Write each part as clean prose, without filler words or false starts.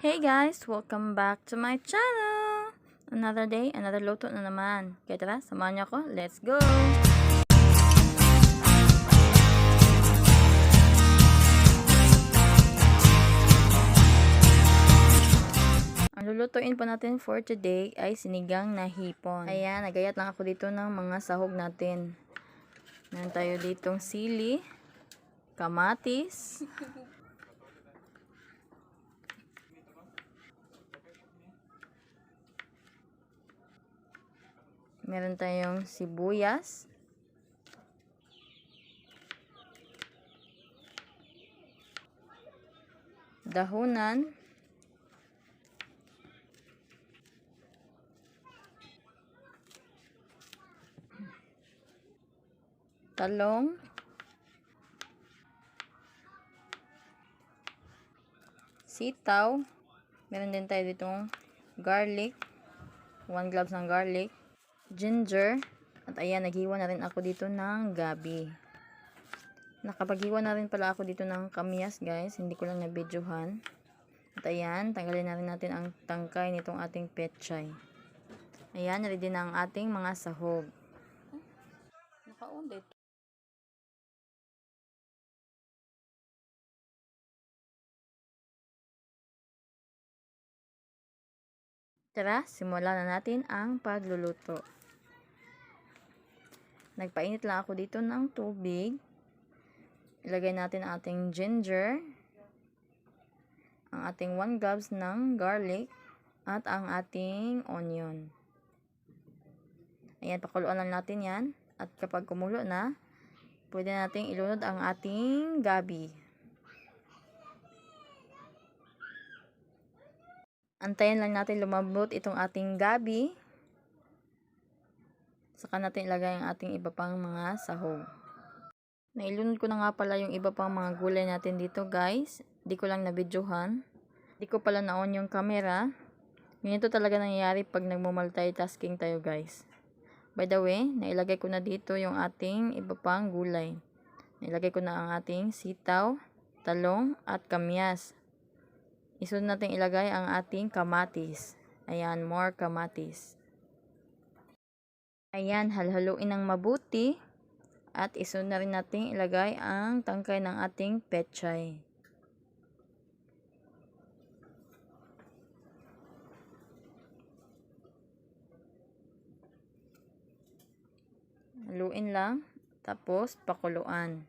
Hey guys! Welcome back to my channel! Another day, another luto na naman. Kaya tara, samahan niyo ako. Let's go! Ang lulutuin po natin for today ay sinigang na hipon. Ayan, nagayat lang ako dito ng mga sahog natin. Meron tayo ditong sili, kamatis, meron tayong sibuyas, dahunan, talong, sitaw, meron din tayo ditong garlic, 1 cloves ng garlic, ginger, at ayan, naghiwa na rin ako dito ng gabi. Nakapaghiwa na rin pala ako dito ng kamyas guys, hindi ko lang na-videohan. At ayan, tanggalin na rin natin ang tangkay nitong ating petchay. Ayan, ready na ang ating mga sahog. Naka-on. Tara, simulan na natin ang pagluluto. Nagpainit lang ako dito ng tubig. Ilagay natin ang ating ginger, ang ating 1 cloves ng garlic, at ang ating onion. Ayan, pakuluan lang natin yan. At kapag kumulo na, pwede nating ilunod ang ating gabi. Antayin lang natin lumambot itong ating gabi. Saka natin ilagay ang ating iba pang mga sahog. Nailunod ko na nga pala yung iba pang mga gulay natin dito guys. Di ko lang na-videohan. Di ko pala na-on yung camera. Ganito talaga nangyayari pag nagmo-multitasking tayo guys. By the way, nailagay ko na dito yung ating iba pang gulay. Nailagay ko na ang ating sitaw, talong, at kamyas. Isunod natin ilagay ang ating kamatis. Ayan, more kamatis. Ayan, halhaluin ng mabuti. At isunod na rin natin ilagay ang tangkay ng ating petchay. Haluin lang. Tapos, pakuluan.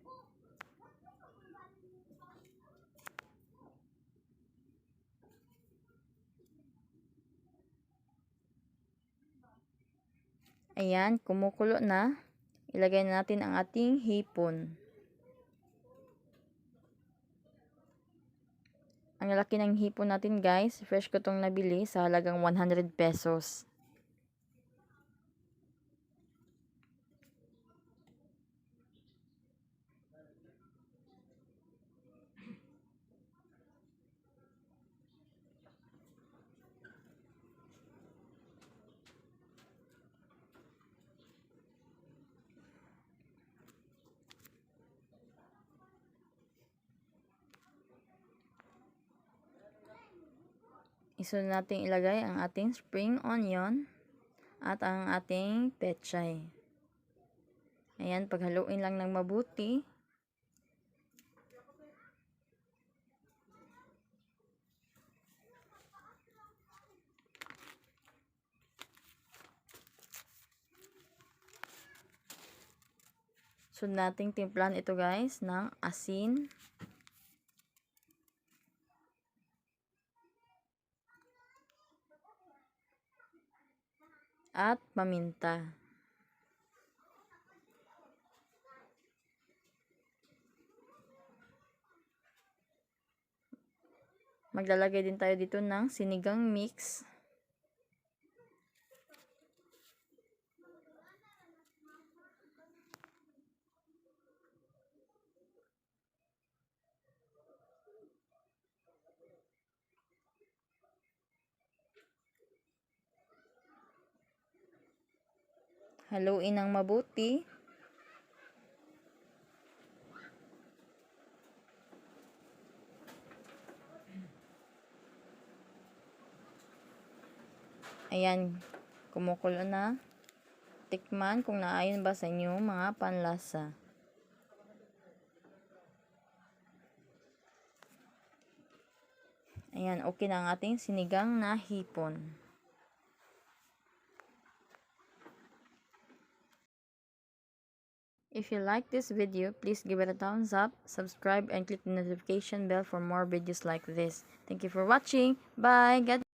Ayan, kumukulo na. Ilagay na natin ang ating hipon. Ang laki ng hipon natin guys. Fresh ko itong nabili sa halagang 100 pesos. Isunod natin ilagay ang ating spring onion at ang ating petchay. Ayan, paghaluin lang ng mabuti. Sunod nating timplan ito guys ng asin. At paminta. Maglalagay din tayo dito ng sinigang mix. Haluin ng mabuti. Ayan, kumukulo na. Tikman kung naayon ba sa inyo mga panlasa. Ayan, okay na ang ating sinigang na hipon. If you like this video, please give it a thumbs up, subscribe, and click the notification bell for more videos like this. Thank you for watching. Bye. God